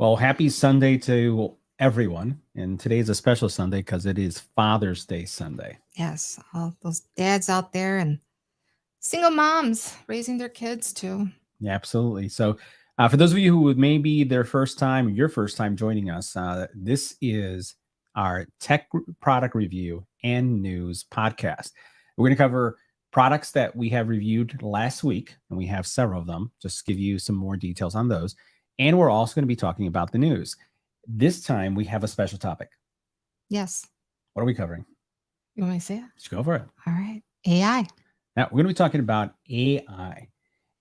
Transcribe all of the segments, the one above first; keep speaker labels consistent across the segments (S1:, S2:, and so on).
S1: Well, happy Sunday to everyone. And today is a special Sunday because it is Father's Day Sunday.
S2: Yes, all those dads out there and single moms raising their kids too.
S1: Yeah, absolutely. So, for those of you who may be their first time, your first time joining us, this is our product review and news podcast. We're going to cover products that we have reviewed last week, and we have several of them, just to give you some more details on those. And we're also going to be talking about the news. This time, we have a special topic.
S2: Yes.
S1: What are we covering?
S2: You want me to say it?
S1: Let's go for it.
S2: All right. AI.
S1: Now, we're going to be talking about AI.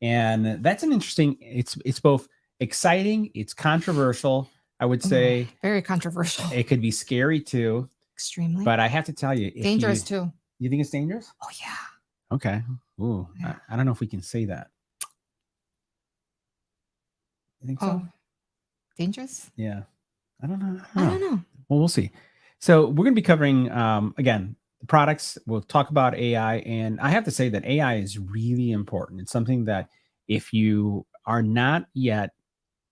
S1: And that's an interesting, it's both exciting, it's controversial. I would say
S2: very controversial.
S1: It could be scary too.
S2: Extremely.
S1: But I have to tell you,
S2: dangerous too.
S1: You think it's dangerous?
S2: Oh yeah.
S1: Okay. Ooh, yeah. I don't know if we can say that. You think so?
S2: Dangerous?
S1: Yeah. I don't know.
S2: I don't know.
S1: Well, we'll see. So we're going to be covering, again, the products. We'll talk about AI. And I have to say that AI is really important. It's something that if you are not yet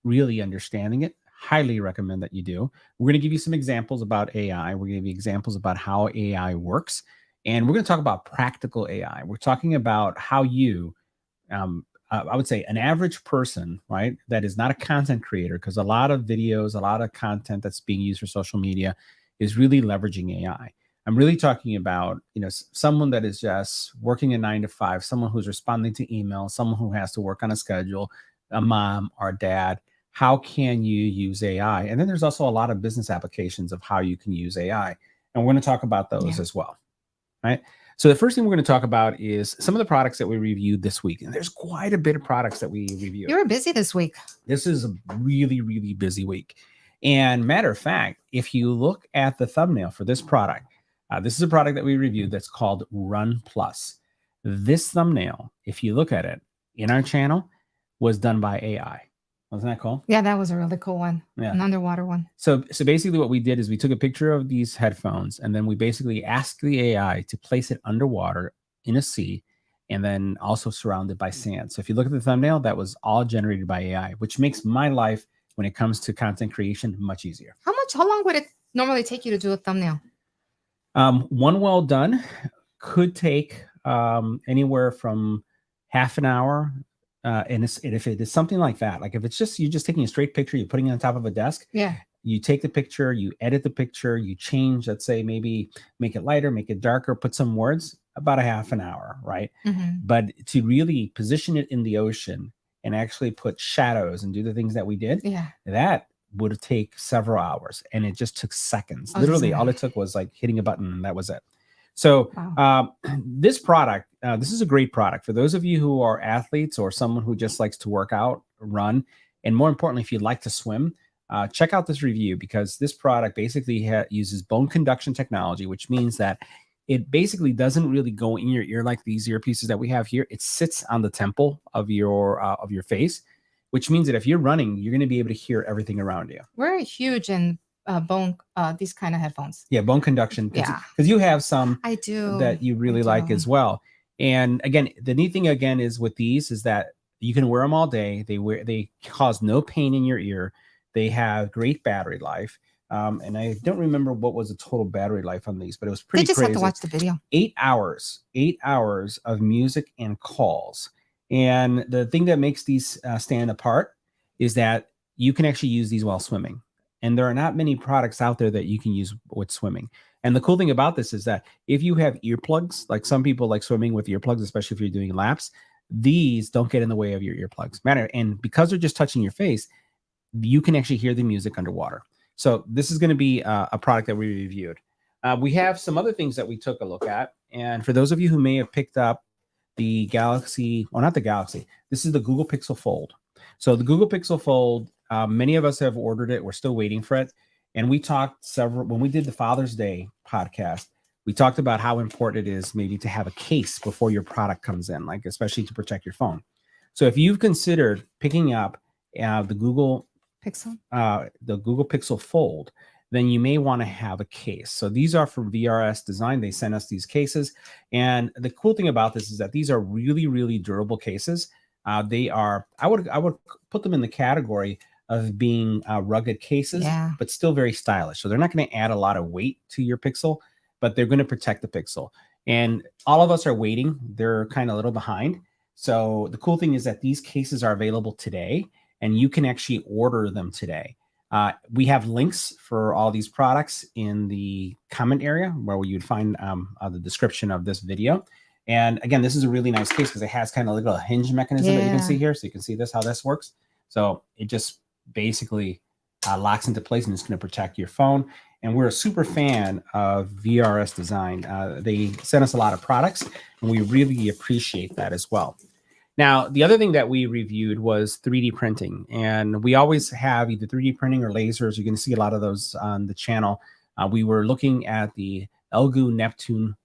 S1: really understanding it, highly recommend that you do. We're going to give you some examples about AI. We're going to give you examples about how AI works. And we're going to talk about practical AI. We're talking about how you, I would say an average person, right, that is not a content creator, because a lot of videos, a lot of content that's being used for social media is really leveraging AI. I'm really talking about, someone that is just working a 9 to 5, someone who's responding to emails, someone who has to work on a schedule, a mom or dad. How can you use AI? And then there's also a lot of business applications of how you can use AI. And we're going to talk about those as well, right? So the first thing we're going to talk about is some of the products that we reviewed this week. And there's quite a bit of products that we reviewed.
S2: You were busy this week.
S1: This is a really, really busy week. And matter of fact, if you look at the thumbnail for this product, this is a product that we reviewed that's called Run Plus. This thumbnail, if you look at it in our channel, was done by AI. Wasn't that cool?
S2: Yeah, that was a really cool one. Yeah. An underwater one.
S1: So basically what we did is we took a picture of these headphones, and then we basically asked the AI to place it underwater in a sea, and then also surrounded by sand. So if you look at the thumbnail, that was all generated by AI, which makes my life when it comes to content creation much easier.
S2: How long would it normally take you to do a thumbnail?
S1: One well done could take anywhere from half an hour. And if it is something like that, like if it's just you're just taking a straight picture, you're putting it on top of a desk.
S2: Yeah.
S1: You take the picture, you edit the picture, you change, let's say maybe make it lighter, make it darker, put some words, about a half an hour, right?
S2: Mm-hmm.
S1: But to really position it in the ocean and actually put shadows and do the things that we did, that would take several hours, and it just took seconds. Literally, all it took was like hitting a button, and that was it. So this product, this is a great product for those of you who are athletes or someone who just likes to work out, run, and more importantly, if you'd like to swim, check out this review, because this product basically uses bone conduction technology, which means that it basically doesn't really go in your ear like these earpieces that we have here. It sits on the temple of your face, which means that if you're running, you're going to be able to hear everything around you.
S2: We're huge in bone, these kind of headphones.
S1: Yeah, bone conduction. Because you have some
S2: I do
S1: that you really like as well. And again, the neat thing again is with these is that you can wear them all day. They cause no pain in your ear. They have great battery life. And I don't remember what was the total battery life on these, but it was pretty crazy.
S2: They just have to watch the video.
S1: 8 hours of music and calls. And the thing that makes these stand apart is that you can actually use these while swimming. And there are not many products out there that you can use with swimming. And the cool thing about this is that if you have earplugs, like some people like swimming with earplugs, especially if you're doing laps, these don't get in the way of your earplugs. And because they're just touching your face, you can actually hear the music underwater. So this is going to be a product that we reviewed. We have some other things that we took a look at. And for those of you who may have picked up the Galaxy, or not the Galaxy, this is the Google Pixel Fold. So the Google Pixel Fold, many of us have ordered it. We're still waiting for it. And we talked when we did the Father's Day podcast, we talked about how important it is maybe to have a case before your product comes in, like especially to protect your phone. So if you've considered picking up the Google Pixel Fold, then you may want to have a case. So these are from VRS Design. They sent us these cases. And the cool thing about this is that these are really, really durable cases. They are, I would put them in the category of being rugged cases,
S2: Yeah.
S1: but still very stylish. So they're not going to add a lot of weight to your Pixel, but they're going to protect the Pixel. And all of us are waiting. They're kind of a little behind. So the cool thing is that these cases are available today, and you can actually order them today. We have links for all these products in the comment area where you'd find the description of this video. And again, this is a really nice case because it has kind of a little hinge mechanism that you can see here. So you can see this, how this works. So it just basically locks into place and it's going to protect your phone. And we're a super fan of VRS Design. They sent us a lot of products, and we really appreciate that as well. Now, the other thing that we reviewed was 3D printing, and we always have either 3D printing or lasers. You can see a lot of those on the channel. We were looking at the Elgu Neptune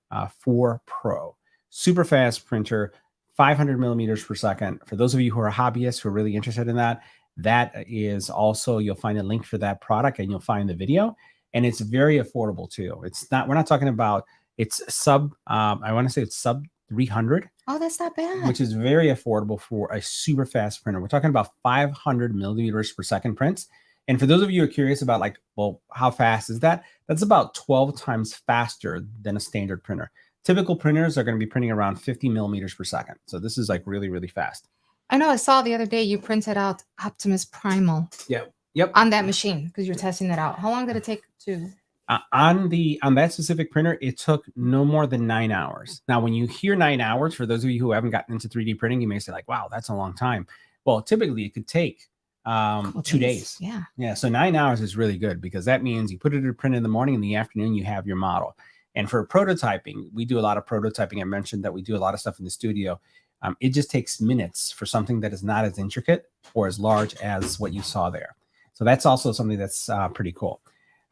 S1: 4 Pro, super fast printer, 500 millimeters per second. For those of you who are hobbyists who are really interested in that, that is also, you'll find a link for that product and you'll find the video. And it's very affordable too. It's not, we're not talking about, it's sub, I want to say it's sub 300.
S2: Oh, that's not bad.
S1: Which is very affordable for a super fast printer. We're talking about 500 millimeters per second prints. And for those of you who are curious about like, well, how fast is that? That's about 12 times faster than a standard printer. Typical printers are going to be printing around 50 millimeters per second. So this is like really, really fast.
S2: I know I saw the other day you printed out Optimus Primal.
S1: Yep.
S2: On that machine because you're testing it out. How long did it take to?
S1: On that specific printer, it took no more than 9 hours. Now, when you hear 9 hours, for those of you who haven't gotten into 3D printing, you may say like, wow, that's a long time. Well, typically it could take 2 days. Yeah. So 9 hours is really good because that means you put it to print in the morning, in the afternoon, you have your model. And for prototyping, we do a lot of prototyping. I mentioned that we do a lot of stuff in the studio. It just takes minutes for something that is not as intricate or as large as what you saw there. So that's also something that's pretty cool.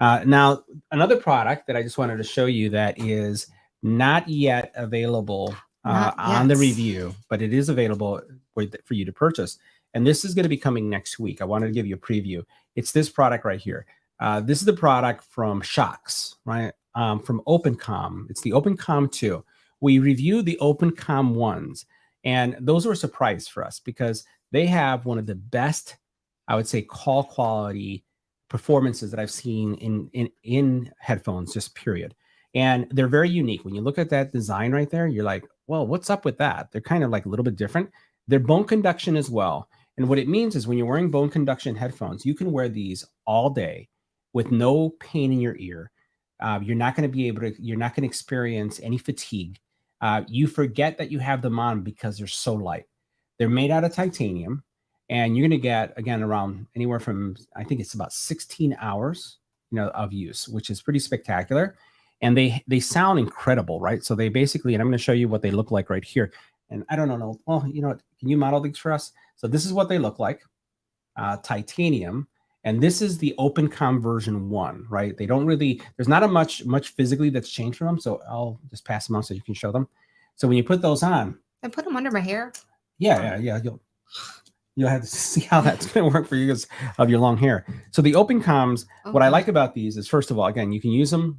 S1: Now, another product that I just wanted to show you that is not yet available on the review, but it is available for you to purchase. And this is going to be coming next week. I wanted to give you a preview. It's this product right here. This is the product from Shocks, right? From OpenComm. It's the OpenComm 2. We reviewed the OpenComm 1s, and those were a surprise for us because they have one of the best, I would say, call quality performances that I've seen in headphones, just period. And they're very unique. When you look at that design right there, you're like, well, what's up with that? They're kind of like a little bit different. They're bone conduction as well. And what it means is when you're wearing bone conduction headphones, you can wear these all day with no pain in your ear. You're not going to experience any fatigue. You forget that you have them on because they're so light. They're made out of titanium. And you're going to get, again, around anywhere from, I think it's about 16 hours, of use, which is pretty spectacular. And they sound incredible, right? So they basically, and I'm going to show you what they look like right here. And I don't know, well, can you model these for us? So this is what they look like, titanium. And this is the OpenComm version 1, right? They don't really, there's not much physically that's changed from them. So I'll just pass them out so you can show them. So when you put those on.
S2: I put them under my hair.
S1: Yeah. You'll have to see how that's going to work for you because of your long hair. So the OpenComms, what I like about these is, first of all, again, you can use them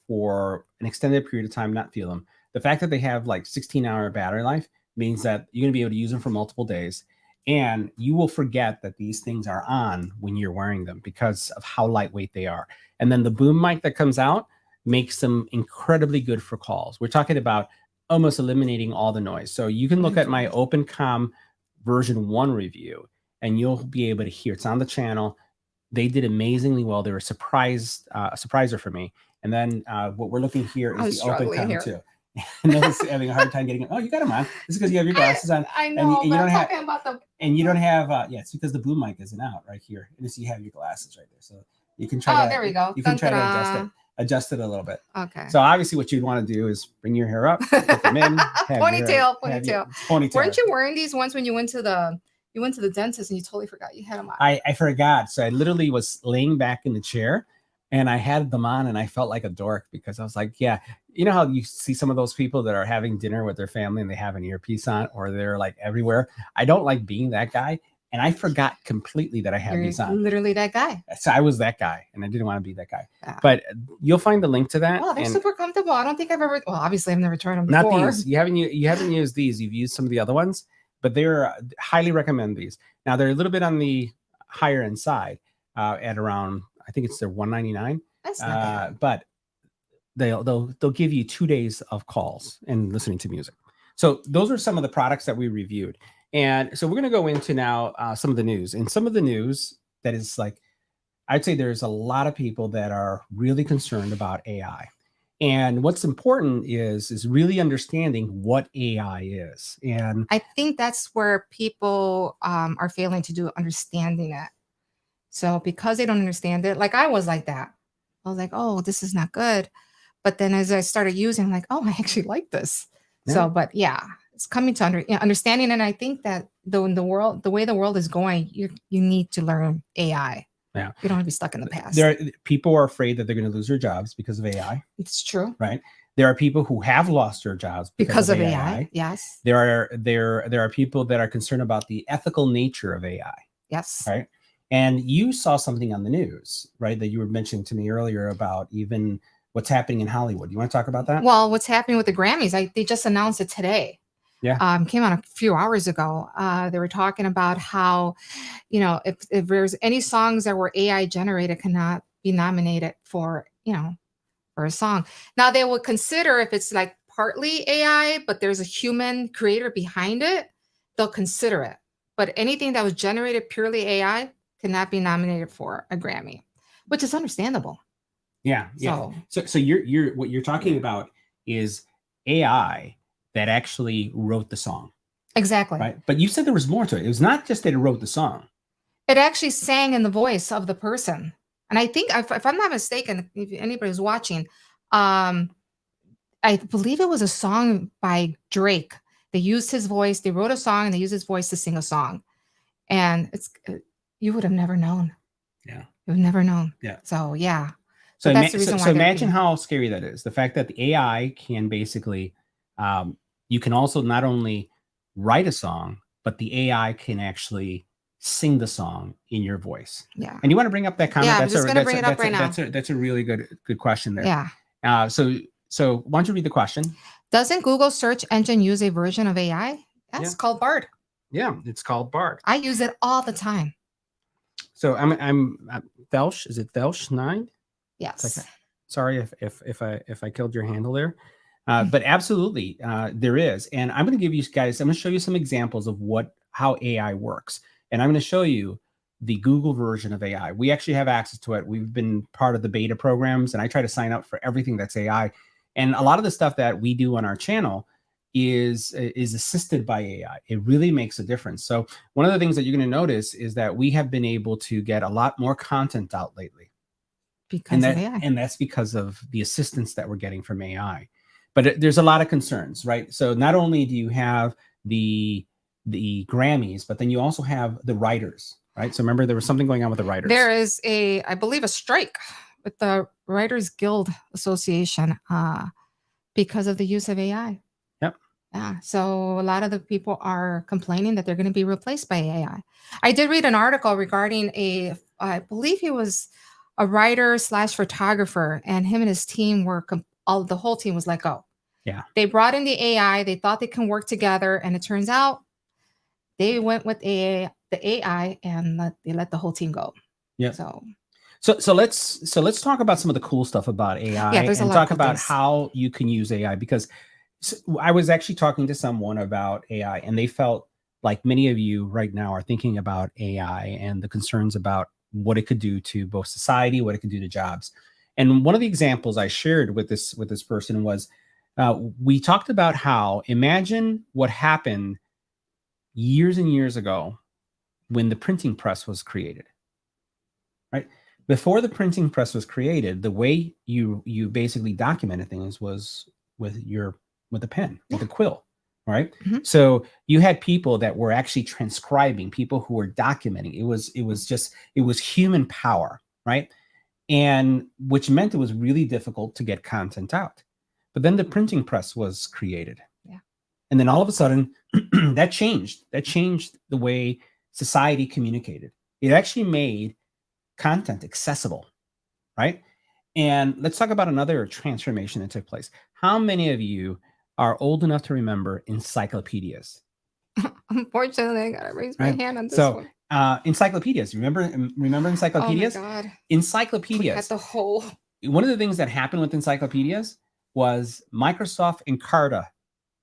S1: for an extended period of time, not feel them. The fact that they have like 16-hour battery life means that you're going to be able to use them for multiple days. And you will forget that these things are on when you're wearing them because of how lightweight they are. And then the boom mic that comes out makes them incredibly good for calls. We're talking about almost eliminating all the noise. So you can look at my OpenComm version 1 review and you'll be able to hear. It's on the channel. They did amazingly well. They were a surpriser for me. And then what we're looking here is the OpenComm 2. And nobody's having a hard time getting it. Oh, you got them on. This is because you have your glasses on.
S2: I know,
S1: and you don't have,
S2: about the.
S1: And you don't have. It's because the boom mic isn't out right here. And so you have your glasses right there, so you can try.
S2: Oh, there we go.
S1: You can try to adjust it a little bit.
S2: Okay.
S1: So obviously, what you'd want to do is bring your hair up, put them in,
S2: ponytail.
S1: Ponytail.
S2: Weren't you wearing these once when you went to the dentist and you totally forgot you had them on?
S1: I forgot. So I literally was laying back in the chair. And I had them on and I felt like a dork because I was like, yeah, you know how you see some of those people that are having dinner with their family and they have an earpiece on or they're like everywhere. I don't like being that guy. And I forgot completely that I had these on.
S2: Literally that guy.
S1: So I was that guy and I didn't want to be that guy. Yeah. But you'll find the link to that.
S2: Oh, they're super comfortable. I don't think I've ever, well, obviously I've never tried them
S1: before.
S2: Not
S1: these. You haven't used these. You've used some of the other ones, but they're highly recommend these. Now they're a little bit on the higher end side at around, I think it's their 199.
S2: That's not bad.
S1: But they'll give you 2 days of calls and listening to music. So those are some of the products that we reviewed. And so we're going to go into now some of the news. And some of the news that is like, I'd say there's a lot of people that are really concerned about AI. And what's important is really understanding what AI is. And
S2: I think that's where people are failing to do understanding it. So because they don't understand it, like I was like that. I was like, oh, this is not good. But then as I started using, I'm like, oh, I actually like this.
S1: Yeah.
S2: So, but yeah, it's coming to understanding. And I think that in the world, the way the world is going, you need to learn AI.
S1: Yeah.
S2: You don't want to be stuck in the past.
S1: People are afraid that they're going to lose their jobs because of AI.
S2: It's true.
S1: Right. There are people who have lost their jobs because of AI.
S2: Yes.
S1: There are people that are concerned about the ethical nature of AI.
S2: Yes.
S1: Right. And you saw something on the news, right, that you were mentioning to me earlier about even what's happening in Hollywood. You want to talk about that?
S2: Well, what's happening with the Grammys? They just announced it today.
S1: Yeah.
S2: Came out a few hours ago. They were talking about how, if there's any songs that were AI generated cannot be nominated for, for a song. Now they will consider if it's like partly AI, but there's a human creator behind it, they'll consider it. But anything that was generated purely AI cannot be nominated for a Grammy, which is understandable.
S1: Yeah. Yeah. So you're what you're talking about is AI that actually wrote the song.
S2: Exactly.
S1: Right. But you said there was more to it. It was not just that it wrote the song.
S2: It actually sang in the voice of the person. And I think, if I'm not mistaken, if anybody's watching, I believe it was a song by Drake. They used his voice. They wrote a song and they used his voice to sing a song. And you would have never known.
S1: Yeah.
S2: You would have never known.
S1: Yeah.
S2: So, yeah.
S1: So that's the reason why. So imagine how scary that is. The fact that the AI can basically, you can also not only write a song, but the AI can actually sing the song in your voice.
S2: Yeah.
S1: And you want to bring up that comment?
S2: Yeah, I'm just going to bring it up right now.
S1: That's a really good question there.
S2: Yeah.
S1: So why don't you read the question?
S2: Doesn't Google search engine use a version of AI? That's called Bard.
S1: Yeah, it's called Bard.
S2: I use it all the time.
S1: So I'm Felsh. Is it Felsh 9?
S2: Yes.
S1: Okay. Sorry if I killed your handle there. But absolutely, there is. And I'm going to give you guys, I'm going to show you some examples of how AI works. And I'm going to show you the Google version of AI. We actually have access to it. We've been part of the beta programs, and I try to sign up for everything that's AI. And a lot of the stuff that we do on our channel is assisted by AI. It really makes a difference. So one of the things that you're going to notice is that we have been able to get a lot more content out lately.
S2: Because of AI.
S1: And that's because of the assistance that we're getting from AI. But there's a lot of concerns, right? So not only do you have the Grammys, but then you also have the writers, right? So remember, there was something going on with the writers.
S2: There is I believe, a strike with the Writers Guild Association because of the use of AI.
S1: Yep.
S2: Yeah. So a lot of the people are complaining that they're going to be replaced by AI. I did read an article regarding I believe he was a writer / photographer, and him and his team were the whole team was let go.
S1: Yeah.
S2: They brought in the AI. They thought they can work together, and it turns out they went with the AI and they let the whole team go.
S1: Yeah. So let's talk about some of the cool stuff about AI.
S2: Yeah, there's
S1: and
S2: a lot
S1: talk
S2: of cool
S1: about
S2: things.
S1: how you can use AI, because I was actually talking to someone about AI, and they felt like many of you right now are thinking about AI and the concerns about what it could do to both society, what it could do to jobs. And one of the examples I shared with this person was, we talked about how, imagine what happened years and years ago when the printing press was created, right? Before the printing press was created, the way you basically documented things was with a pen, with a quill, right?
S2: Mm-hmm.
S1: So you had people that were actually transcribing, people who were documenting. It was human power, right? And which meant it was really difficult to get content out. But then the printing press was created.
S2: Yeah.
S1: And then all of a sudden that changed the way society communicated. It actually made content accessible, right? And let's talk about another transformation that took place. How many of you are old enough to remember encyclopedias?
S2: Unfortunately, I gotta raise my hand on this one.
S1: Encyclopedias. Remember
S2: Oh my
S1: encyclopedias?
S2: God. We had
S1: Encyclopedias.
S2: the whole.
S1: One of the things that happened with encyclopedias was Microsoft Encarta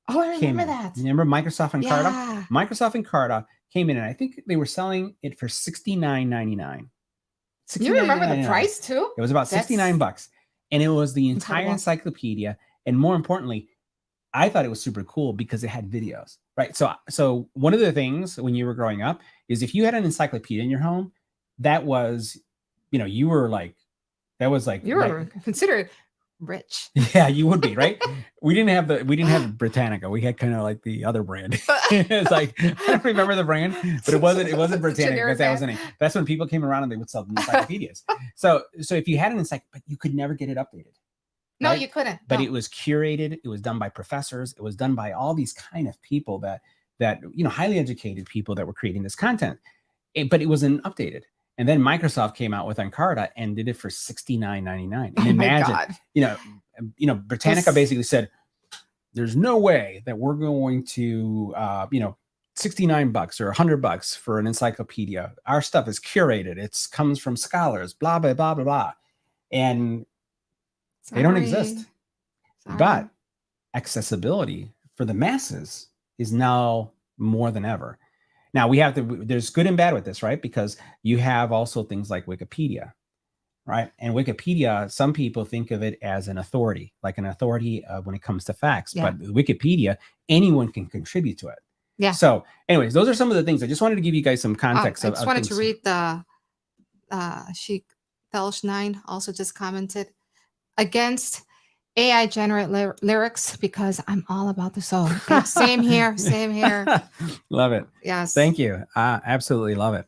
S2: Oh, I
S1: came
S2: remember
S1: in.
S2: that.
S1: Remember Microsoft Encarta?
S2: Yeah.
S1: Microsoft Encarta came in, and I think they were selling it for $69.99.
S2: You remember the price too?
S1: It was about 69 bucks. And it was the entire
S2: Incredible.
S1: encyclopedia. And more importantly, I thought it was super cool because it had videos, right? So one of the things when you were growing up is if you had an encyclopedia in your home, that was, you were like, that was like,
S2: You were considered rich.
S1: yeah, you would be, right? We didn't have Britannica. We had kind of like the other brand. It's like, I don't remember the brand, but it wasn't Britannica. That's when people came around and they would sell encyclopedias. So if you had an encyclopedia, but you could never get it updated.
S2: No,
S1: right?
S2: you couldn't.
S1: But
S2: No.
S1: it was curated. It was done by professors. It was done by all these kind of people that highly educated people that were creating this content. But it wasn't updated. And then Microsoft came out with Encarta and did it for $69.99. And imagine, Britannica basically said, "There's no way that we're going to, $69 or $100 for an encyclopedia. Our stuff is curated. It comes from scholars. Blah blah blah blah blah." And they don't exist. But accessibility for the masses is now more than ever. Now there's good and bad with this, right? Because you have also things like Wikipedia, right? And Wikipedia, some people think of it as an authority, like an authority when it comes to facts. Yeah. But Wikipedia, anyone can contribute to it. Yeah. So anyways, those are some of the things. I just wanted to give you guys some context.
S2: I just wanted to read the Sheik Felsh9 also just commented against AI generate lyrics because I'm all about the soul. Same here.
S1: Love it.
S2: Yes.
S1: Thank you. Absolutely love it.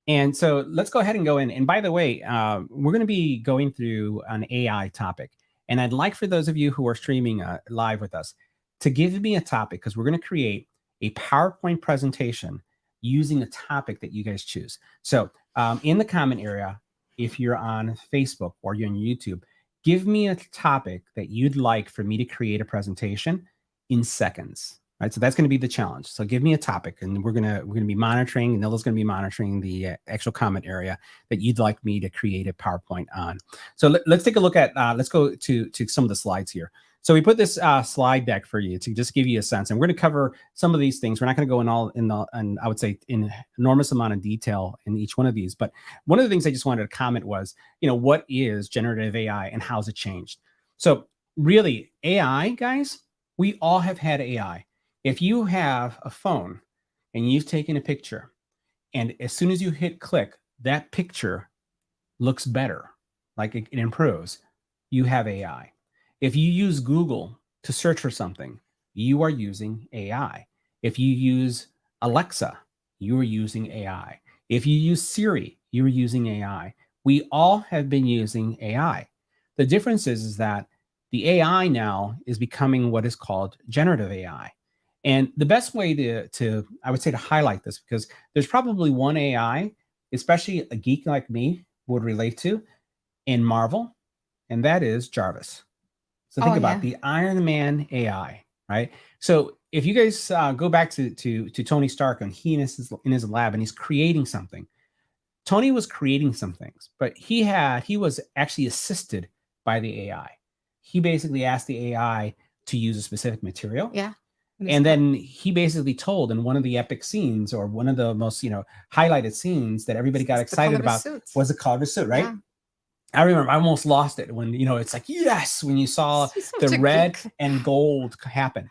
S1: And so let's go ahead and go in. And by the way, we're going to be going through an AI topic. And I'd like for those of you who are streaming live with us to give me a topic because we're going to create a PowerPoint presentation using a topic that you guys choose. So in the comment area, if you're on Facebook or you're on YouTube, give me a topic that you'd like for me to create a presentation in seconds, right? So that's going to be the challenge. So give me a topic, and we're gonna be monitoring. Nilla's going to be monitoring the actual comment area that you'd like me to create a PowerPoint on. So let's take a look at. Let's go to some of the slides here. So we put this slide deck for you to just give you a sense, and we're going to cover some of these things. We're not going to go and I would say in enormous amount of detail in each one of these. But one of the things I just wanted to comment was, what is generative AI and how's it changed? So really, AI, guys, we all have had AI. If you have a phone and you've taken a picture, and as soon as you hit click, that picture looks better, like it improves, you have AI. If you use Google to search for something, you are using AI. If you use Alexa, you are using AI. If you use Siri, you are using AI. We all have been using AI. The difference is that the AI now is becoming what is called generative AI. And the best way to I would say to highlight this, because there's probably one AI, especially a geek like me would relate to in Marvel, and that is Jarvis. So think about the Iron Man AI, right? So if you guys go back to Tony Stark and he in his lab and he's creating something, Tony was creating some things, but he was actually assisted by the AI. He basically asked the AI to use a specific material.
S2: Yeah.
S1: And then he basically told in one of the epic scenes or one of the most, highlighted scenes that everybody got excited about was the color of the suit, right? Yeah. I remember I almost lost it when, it's like, yes, when you saw the red and gold happen.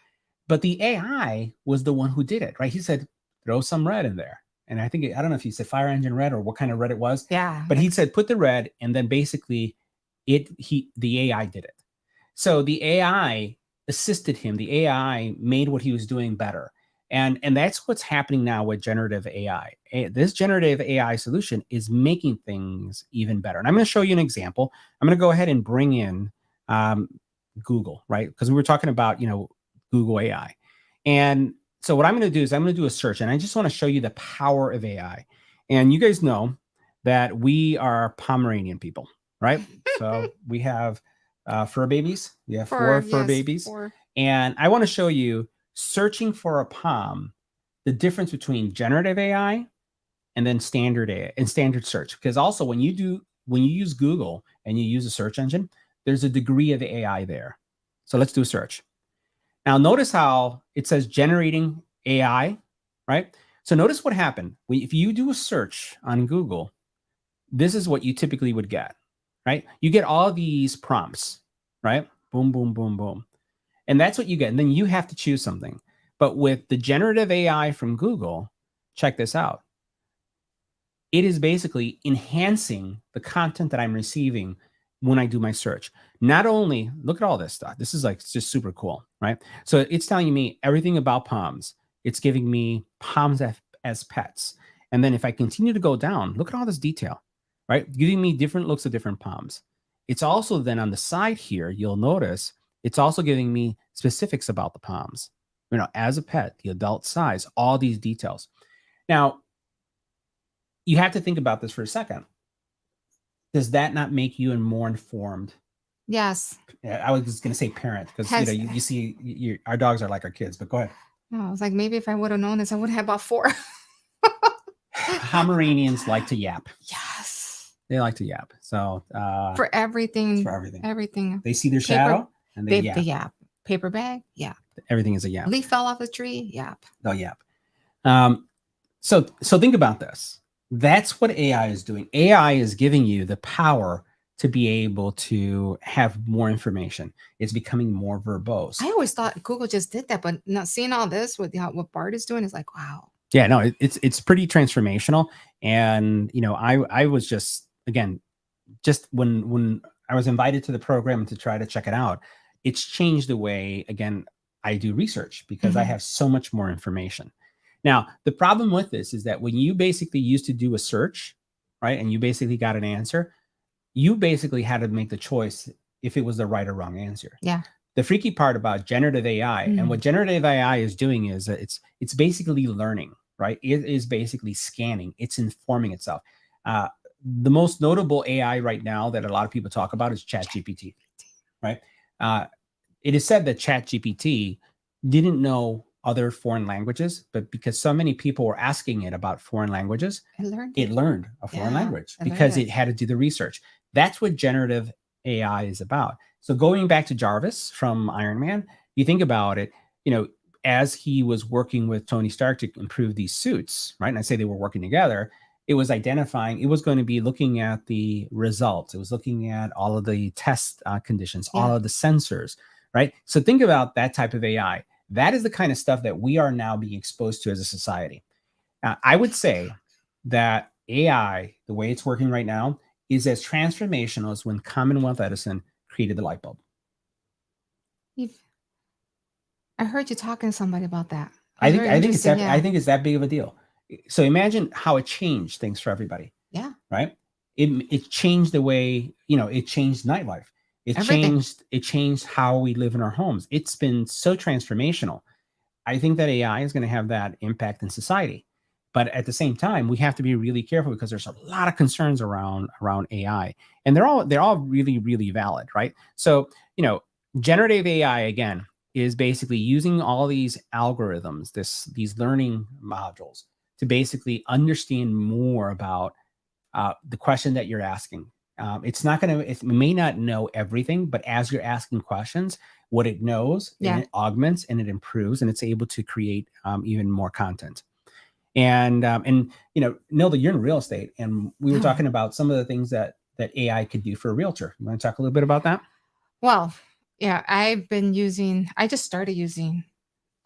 S1: But the AI was the one who did it, right? He said, throw some red in there. And I don't know if he said fire engine red or what kind of red it was.
S2: Yeah.
S1: But he said, put the red, and then basically the AI did it. So the AI assisted him. The AI made what he was doing better. And that's what's happening now with generative AI. This generative AI solution is making things even better. And I'm going to show you an example. I'm going to go ahead and bring in Google, right? Because we were talking about, Google AI. And so what I'm going to do is I'm going to do a search, and I just want to show you the power of AI. And you guys know that we are Pomeranian people, right? So we have fur babies. We have four fur babies. And I want to show you, searching for a POM, the difference between generative AI and then standard AI and standard search. Because also when you use Google and you use a search engine, there's a degree of AI there. So let's do a search. Now notice how it says generating AI, right? So notice what happened. If you do a search on Google, this is what you typically would get, right? You get all these prompts, right? Boom, boom, boom, boom. And that's what you get. And then you have to choose something. But with the generative AI from Google, check this out. It is basically enhancing the content that I'm receiving when I do my search. Not only, look at all this stuff. This is like just super cool, right? So it's telling me everything about palms. It's giving me palms as pets. And then if I continue to go down, look at all this detail, right? Giving me different looks of different palms. It's also then on the side here, you'll notice it's also giving me specifics about the palms, as a pet, the adult size, all these details. Now, you have to think about this for a second. Does that not make you a more informed?
S2: Yes.
S1: I was just going to say parent because you see our dogs are like our kids, but go ahead.
S2: No, I was like, maybe if I would have known this, I would have bought 4.
S1: Pomeranians like to yap.
S2: Yes.
S1: They like to yap. So
S2: for everything.
S1: For everything.
S2: Everything.
S1: They see their shadow and they yap.
S2: They yap. Paper bag, yap.
S1: Everything is a yap.
S2: Leaf fell off the tree, yap.
S1: They'll yap. So think about this. That's what AI is doing. AI is giving you the power to be able to have more information. It's becoming more verbose.
S2: I always thought Google just did that, but not seeing all this with what Bard is doing is like, wow.
S1: Yeah, no, it's pretty transformational. And I was just when I was invited to the program to try to check it out, it's changed the way I do research because I have so much more information. Now, the problem with this is that when you basically used to do a search, right, and you basically got an answer, you basically had to make the choice if it was the right or wrong answer.
S2: Yeah.
S1: The freaky part about generative AI and what generative AI is doing is that it's basically learning, right? It is basically scanning. It's informing itself. The most notable AI right now that a lot of people talk about is ChatGPT, right? It is said that ChatGPT didn't know other foreign languages, but because so many people were asking it about foreign languages, it learned a foreign language because it had to do the research. That's what generative AI is about. So going back to Jarvis from Iron Man, you think about it, as he was working with Tony Stark to improve these suits, right? And I say they were working together, it was going to be looking at the results. It was looking at all of the test conditions, all of the sensors, right? So think about that type of AI. That is the kind of stuff that we are now being exposed to as a society. I would say that AI, the way it's working right now, is as transformational as when Commonwealth Edison created the light bulb.
S2: I heard you talking to somebody about that.
S1: I think it's that big of a deal. So imagine how it changed things for everybody.
S2: Yeah.
S1: Right. It changed the way, it changed nightlife. It changed how we live in our homes. It's been so transformational. I think that AI is going to have that impact in society. But at the same time, we have to be really careful because there's a lot of concerns around AI, and they're all really, really valid, right? So, generative AI again is basically using all these algorithms, these learning modules to basically understand more about the question that you're asking. It may not know everything, but as you're asking questions, what it knows, and it augments and it improves, and it's able to create even more content. And Nilda, you're in real estate, and we were talking about some of the things that AI could do for a realtor. You want to talk a little bit about that?
S2: Well, yeah, I just started using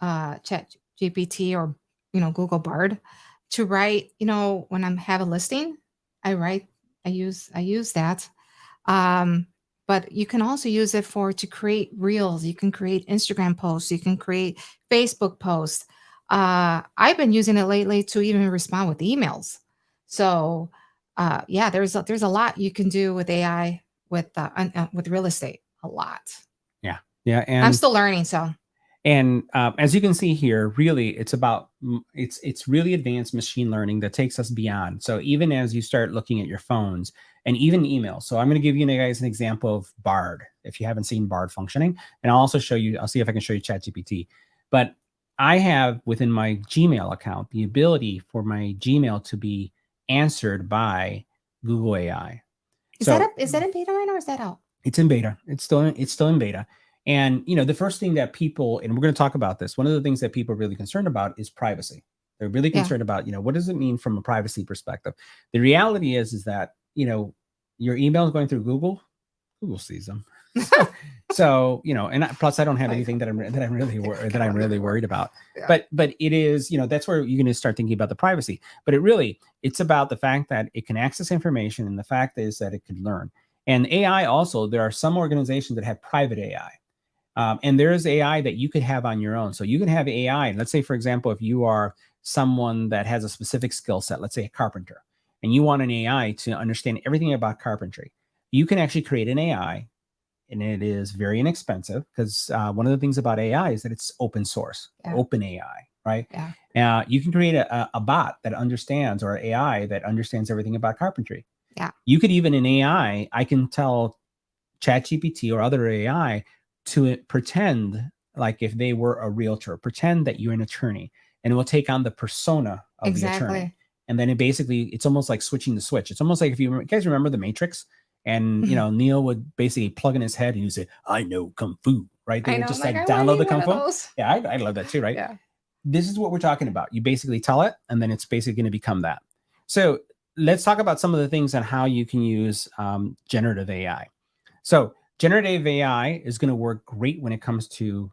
S2: ChatGPT or Google Bard to write. When I have a listing, I use that. But you can also use it to create reels. You can create Instagram posts. You can create Facebook posts. I've been using it lately to even respond with emails. So, there's a lot you can do with AI with real estate. A lot.
S1: Yeah, and
S2: I'm still learning. So.
S1: And as you can see here, really, it's really advanced machine learning that takes us beyond. So even as you start looking at your phones and even emails. So I'm going to give you guys an example of Bard, if you haven't seen Bard functioning. And I'll see if I can show you ChatGPT. But I have within my Gmail account the ability for my Gmail to be answered by Google AI.
S2: Is that in beta right now, or is that out?
S1: It's in beta. It's still in beta. And the first thing that people, and we're going to talk about this, one of the things that people are really concerned about is privacy. They're really concerned about, what does it mean from a privacy perspective? The reality is that, your email is going through Google sees them. So, and plus I don't have anything that I'm really worried about. Yeah. But it is, that's where you're going to start thinking about the privacy. But it's about the fact that it can access information, and the fact is that it can learn. And AI also, there are some organizations that have private AI. And there is AI that you could have on your own. So you can have AI. Let's say, for example, if you are someone that has a specific skill set, let's say a carpenter, and you want an AI to understand everything about carpentry, you can actually create an AI, and it is very inexpensive because one of the things about AI is that it's open source, open AI, right? Yeah. You can create a bot that understands, or AI that understands everything about carpentry.
S2: Yeah.
S1: You could even, in AI, I can tell ChatGPT or other AI to pretend like if they were a realtor, pretend that you're an attorney, and it will take on the persona of the attorney. And then it's almost like switching the switch. It's almost like if you guys remember The Matrix, and Neo would basically plug in his head and he'd say, "I know Kung Fu," right? They would just like download the Kung Fu. Yeah, I love that too, right? Yeah. This is what we're talking about. You basically tell it, and then it's basically going to become that. So let's talk about some of the things on how you can use generative AI. So generative AI is going to work great when it comes to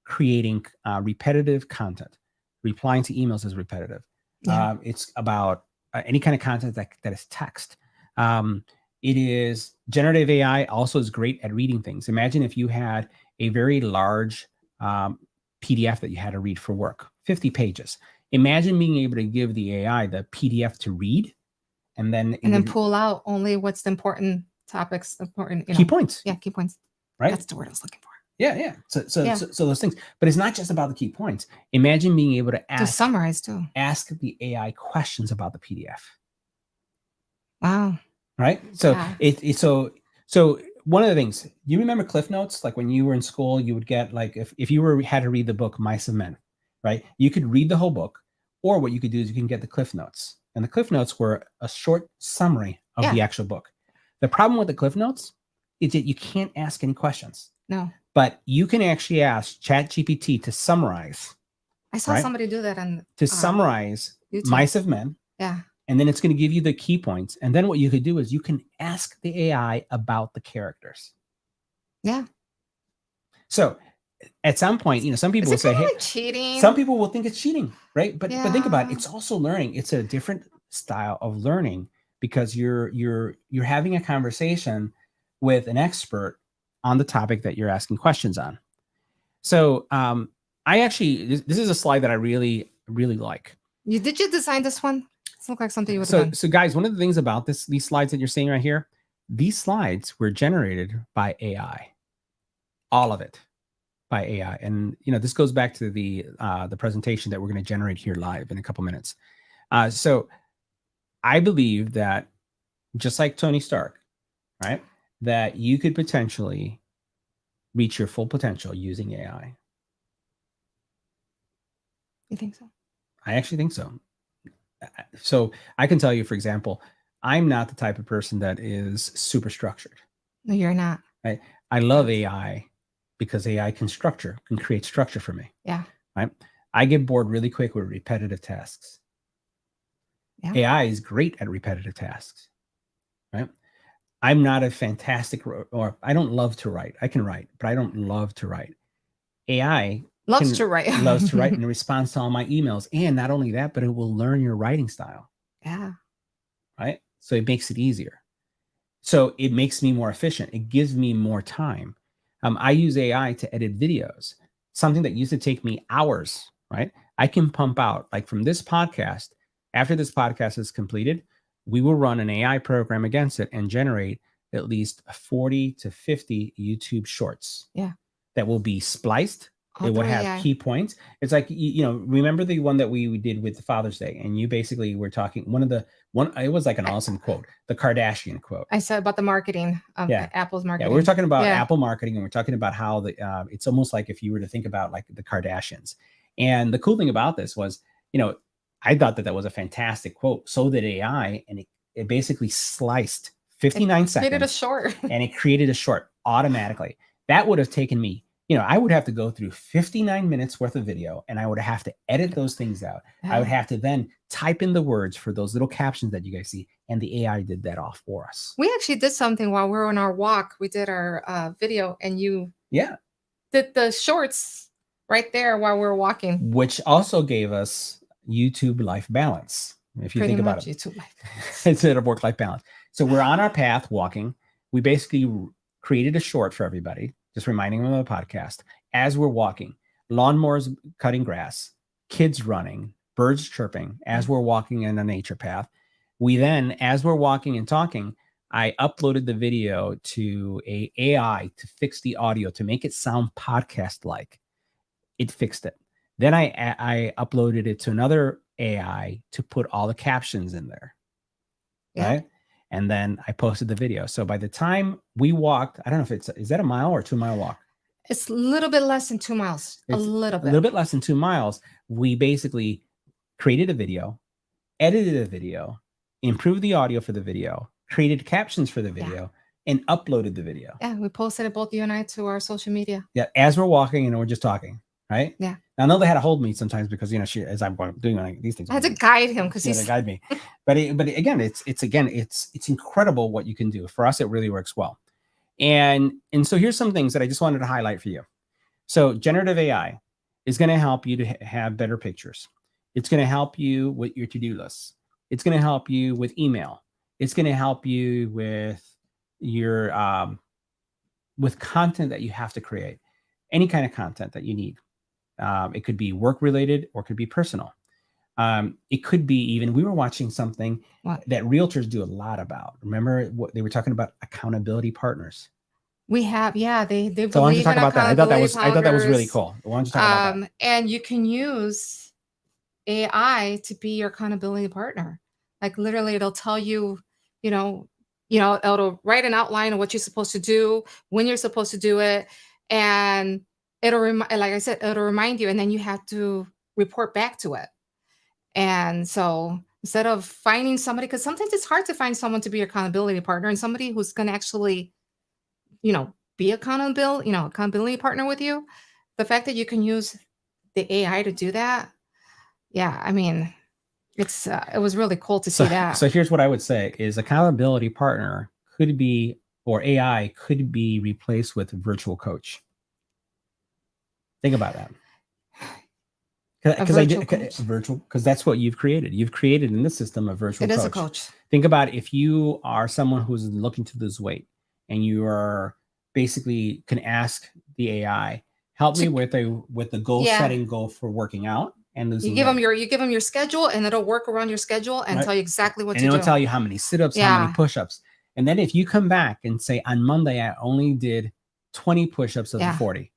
S1: creating repetitive content. Replying to emails is repetitive. Yeah. It's about any kind of content that is text. It is generative AI also is great at reading things. Imagine if you had a very large PDF that you had to read for work, 50 pages. Imagine being able to give the AI the PDF to read, and then
S2: pull out only what's the important topics, important
S1: key points.
S2: Yeah, key points.
S1: Right.
S2: That's the word I was looking for.
S1: Yeah. So those things. But it's not just about the key points. Imagine being able to
S2: summarize too.
S1: Ask the AI questions about the PDF.
S2: Wow.
S1: Right. So so one of the things, you remember Cliff Notes? Like when you were in school, you would get like if you had to read the book Mice and Men, right? You could read the whole book, or what you could do is you can get the Cliff Notes. And the Cliff Notes were a short summary of the actual book. The problem with the Cliff Notes is that you can't ask any questions.
S2: No.
S1: But you can actually ask ChatGPT to summarize.
S2: I saw somebody do that on
S1: summarize YouTube. Mice of Men.
S2: Yeah.
S1: And then it's going to give you the key points. And then what you could do is you can ask the AI about the characters.
S2: Yeah.
S1: So at some point, some people will say, "Hey,
S2: cheating."
S1: Some people will think it's cheating, right? But think about it. It's also learning. It's a different style of learning because you're having a conversation with an expert on the topic that you're asking questions on. So I actually, this is a slide that I really, really like.
S2: Did you design this one? It looks like something you would have done.
S1: So guys, one of the things about these slides that you're seeing right here, these slides were generated by AI. All of it by AI. And this goes back to the presentation that we're going to generate here live in a couple minutes. So I believe that just like Tony Stark, right, that you could potentially reach your full potential using AI.
S2: You think so?
S1: I actually think so. So I can tell you, for example, I'm not the type of person that is super structured.
S2: No, you're not.
S1: Right? I love AI because AI can create structure for me.
S2: Yeah.
S1: Right? I get bored really quick with repetitive tasks. Yeah. AI is great at repetitive tasks. Right? I'm not a fantastic, or I don't love to write. I can write, but I don't love to write. AI
S2: loves to write
S1: in response to all my emails. And not only that, but it will learn your writing style.
S2: Yeah.
S1: Right. So it makes it easier. So it makes me more efficient. It gives me more time. I use AI to edit videos, something that used to take me hours. Right. I can pump out, like from this podcast, after this podcast is completed, we will run an AI program against it and generate at least 40 to 50 YouTube shorts.
S2: Yeah.
S1: That will be spliced. It will have key points. It's like, remember the one that we did with the Father's Day, and you basically were talking it was like an awesome quote, the Kardashian quote.
S2: I said about the marketing of Apple's marketing.
S1: Yeah, we were talking about Apple marketing, and we're talking about how it's almost like if you were to think about like the Kardashians. And the cool thing about this was, I thought that was a fantastic quote. So did AI, and it basically sliced 59 seconds.
S2: Created a short.
S1: And it created a short automatically. That would have taken me, I would have to go through 59 minutes worth of video, and I would have to edit those things out. I would have to then type in the words for those little captions that you guys see, and the AI did that all for us.
S2: We actually did something while we were on our walk. We did our video, and you did the shorts right there while we were walking.
S1: Which also gave us YouTube life balance. If you think about it,
S2: YouTube life balance.
S1: Instead of work-life balance. So we're on our path walking. We basically created a short for everybody, just reminding them of the podcast. As we're walking, lawnmowers cutting grass, kids running, birds chirping as we're walking in a nature path. We then, as we're walking and talking, I uploaded the video to a AI to fix the audio, to make it sound podcast-like. It fixed it. Then I uploaded it to another AI to put all the captions in there. Right? And then I posted the video. So by the time we walked, I don't know if is that a mile or 2 mile walk?
S2: It's a little bit less than 2 miles.
S1: It's
S2: a little
S1: bit less than 2 miles. We basically created a video, edited a video, improved the audio for the video, created captions for the video, and uploaded the video.
S2: Yeah, we posted it, both you and I, to our social media.
S1: Yeah, as we're walking and we're just talking, right?
S2: Yeah.
S1: Now, I know they had to hold me sometimes because, as I'm doing these things.
S2: I had to guide him because
S1: he's to guide me. But again, it's incredible what you can do. For us, it really works well. And so here's some things that I just wanted to highlight for you. So generative AI is going to help you to have better pictures. It's going to help you with your to-do lists. It's going to help you with email. It's going to help you with your with content that you have to create, any kind of content that you need. It could be work related or it could be personal. It could be even, we were watching something that realtors do a lot about. Remember what they were talking about? Accountability partners.
S2: We have, they believe
S1: so why don't you talk
S2: in
S1: about that? I thought that was really cool. Why don't you talk about that?
S2: And you can use AI to be your accountability partner. Like literally, it'll tell you, it'll write an outline of what you're supposed to do, when you're supposed to do it, and it'll like I said, it'll remind you, and then you have to report back to it. And so instead of finding somebody, because sometimes it's hard to find someone to be your accountability partner and somebody who's going to actually, be accountability partner with you. The fact that you can use the AI to do that. Yeah. I mean, it was really cool to see that.
S1: So here's what I would say is accountability partner could be, or AI could be replaced with virtual coach. Think about that. Because that's what you've created. You've created in this system a virtual coach.
S2: It is a coach.
S1: Think about if you are someone who's looking to lose weight and you are basically can ask the AI, help me with the goal setting goal for working out and losing
S2: weight. You give them your schedule and it'll work around your schedule and tell you exactly what to do.
S1: And it'll tell you how many sit-ups, how many push-ups. And then if you come back and say on Monday I only did 20 push-ups of the 40,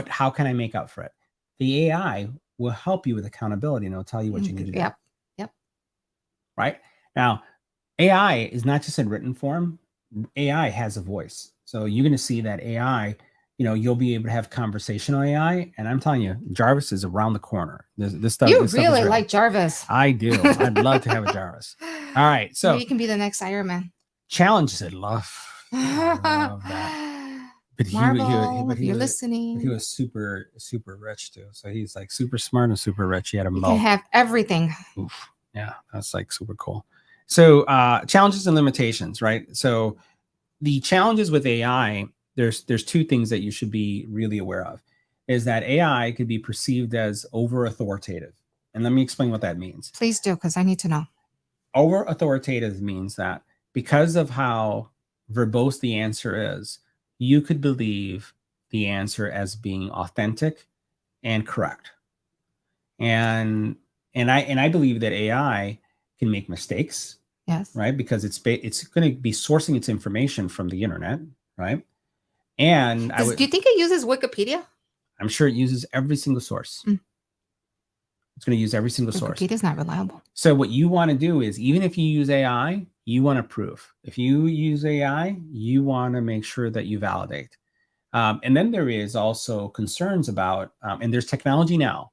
S1: how can I make up for it? The AI will help you with accountability and it'll tell you what you need to do.
S2: Yep.
S1: Right? Now, AI is not just in written form. AI has a voice. So you're going to see that AI, you'll be able to have conversational AI. And I'm telling you, Jarvis is around the corner. This stuff.
S2: You really like Jarvis.
S1: I do. I'd love to have a Jarvis. All right. So
S2: you can be the next Iron Man.
S1: Challenges. I love that. But
S2: you're listening.
S1: He was super, super rich too. So he's like super smart and super rich. He had a moat.
S2: He can have everything.
S1: Oof. Yeah, that's like super cool. So challenges and limitations, right? So the challenges with AI, there's two things that you should be really aware of. Is that AI could be perceived as over authoritative. And let me explain what that means.
S2: Please do, because I need to know.
S1: Over authoritative means that because of how verbose the answer is, you could believe the answer as being authentic and correct. And I believe that AI can make mistakes.
S2: Yes.
S1: Right. Because it's going to be sourcing its information from the internet. Right. And
S2: do you think it uses Wikipedia?
S1: I'm sure it uses every single source. It's going to use every single source.
S2: Wikipedia is not reliable.
S1: So what you want to do is, even if you use AI, you want to prove. If you use AI, you want to make sure that you validate. And then there is also concerns about, and there's technology now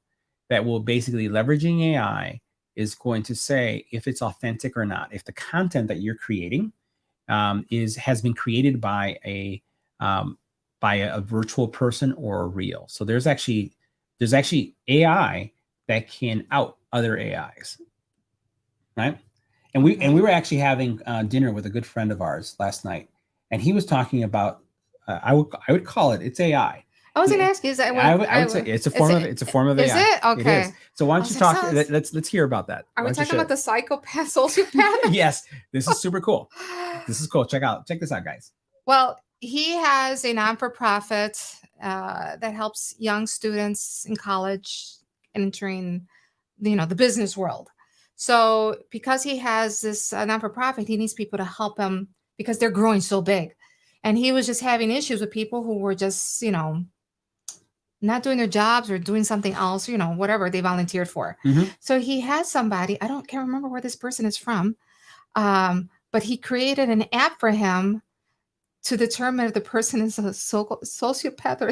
S1: that will basically leveraging AI is going to say if it's authentic or not, if the content that you're creating has been created by a virtual person or a real. So there's actually AI that can out other AIs, right? And we were actually having dinner with a good friend of ours last night, and he was talking about I would call it's AI.
S2: I was going to ask you, is that
S1: I would say it's a form of AI.
S2: Is it? Okay.
S1: It is. So why don't you talk? Let's hear about that.
S2: Are we talking about the psychopath, sociopath?
S1: Yes, this is super cool. This is cool. Check this out, guys.
S2: Well, he has a non-for-profit that helps young students in college entering, the business world. So because he has this non-for-profit, he needs people to help him because they're growing so big. And he was just having issues with people who were just, not doing their jobs or doing something else, whatever they volunteered for.
S1: Mm-hmm.
S2: So he has somebody, can't remember where this person is from, but he created an app for him to determine if the person is a sociopath or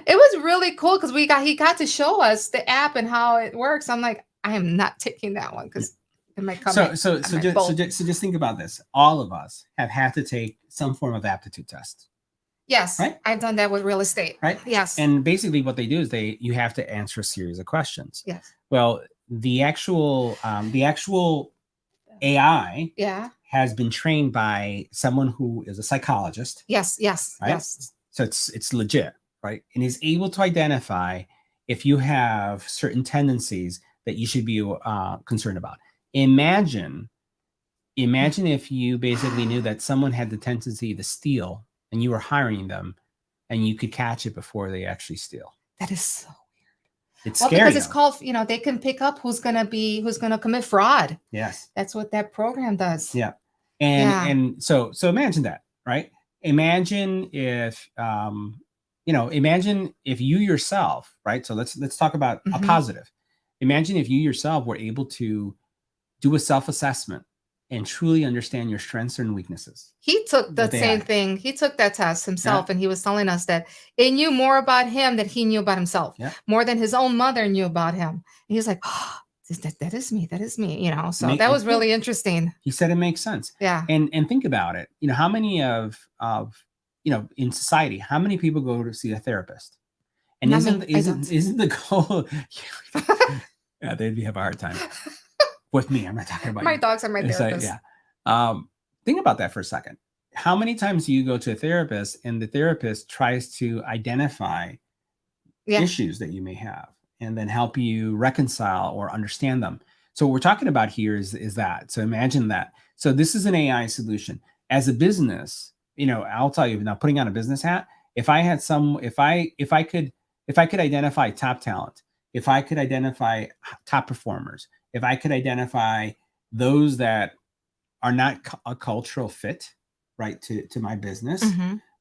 S2: it was really cool because he got to show us the app and how it works. I'm like, I am not taking that one because it might come.
S1: So just think about this. All of us have had to take some form of aptitude test.
S2: Yes, right? I've done that with real estate.
S1: Right.
S2: Yes.
S1: And basically what they do is you have to answer a series of questions.
S2: Yes.
S1: Well, the actual AI has been trained by someone who is a psychologist.
S2: Yes.
S1: Right?
S2: Yes.
S1: So it's legit, right? And is able to identify if you have certain tendencies that you should be concerned about. Imagine if you basically knew that someone had the tendency to steal and you were hiring them and you could catch it before they actually steal.
S2: That is so weird.
S1: It's scary.
S2: Because it's called, they can pick up who's going to commit fraud.
S1: Yes.
S2: That's what that program does.
S1: Yeah. And so imagine that, right? Imagine if, imagine if you yourself, right? So let's talk about a positive. Imagine if you yourself were able to do a self-assessment and truly understand your strengths and weaknesses.
S2: He took the same thing. He took that test himself, and he was telling us that it knew more about him than he knew about himself, more than his own mother knew about him. And he was like, oh, that is me. That is me. So that was really interesting.
S1: He said it makes sense.
S2: Yeah.
S1: And think about it. How many of in society, how many people go to see a therapist? And isn't the goal? Yeah, they'd have a hard time. With me, I'm not talking about
S2: my dogs are my therapist.
S1: Think about that for a second. How many times do you go to a therapist and the therapist tries to identify issues that you may have and then help you reconcile or understand them? So what we're talking about here is that. So imagine that. So this is an AI solution. As a business, I'll tell you now, putting on a business hat, if I could identify top talent, if I could identify top performers, if I could identify those that are not a cultural fit, right, to my business,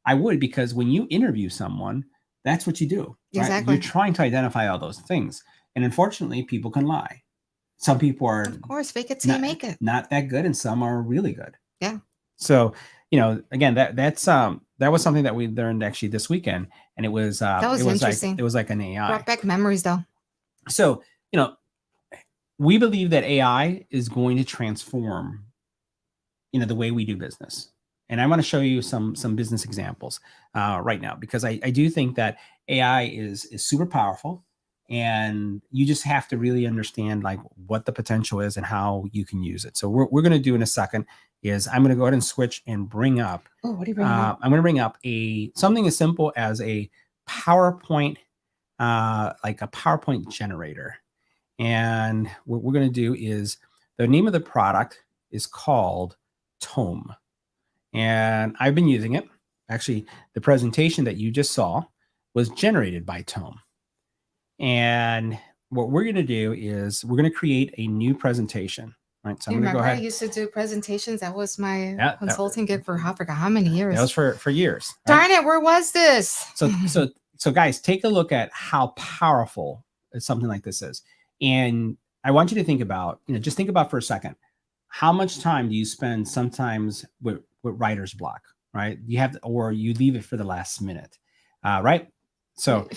S1: I would, because when you interview someone, that's what you do. Right?
S2: Exactly.
S1: You're trying to identify all those things. And unfortunately, people can lie. Some people are,
S2: of course, fake it till you make it.
S1: Not that good, and some are really good.
S2: Yeah.
S1: So, again, that was something that we learned actually this weekend, and it was interesting. It was like an AI.
S2: Brought back memories, though.
S1: So, we believe that AI is going to transform, the way we do business. And I want to show you some business examples right now, because I do think that AI is super powerful, and you just have to really understand like what the potential is and how you can use it. So we're going to do in a second is I'm going to go ahead and switch and bring up.
S2: Oh, what are you bringing up?
S1: I'm going to bring up something as simple as a PowerPoint, like a PowerPoint generator. And what we're going to do is the name of the product is called TOME. And I've been using it. Actually, the presentation that you just saw was generated by TOME. And what we're going to do is we're going to create a new presentation. Right. So I'm going to go ahead.
S2: I used to do presentations. That was my consulting gig for I forgot how many years.
S1: That was for years.
S2: Right? Darn it. Where was this?
S1: So guys, take a look at how powerful something like this is. And I want you to think about, just think about for a second, how much time do you spend sometimes with writer's block, right? Or you leave it for the last minute, right? So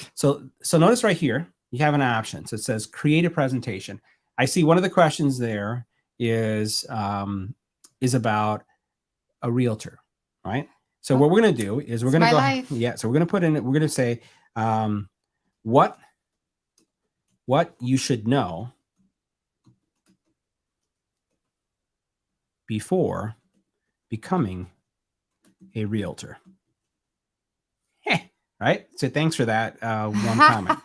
S1: notice right here, you have an option. So it says create a presentation. I see one of the questions there is about a realtor, right? So what we're going to do is we're going to go,
S2: life.
S1: yeah. So we're going to put in, we're going to say what you should know before becoming a realtor. Right? So thanks for that one comment.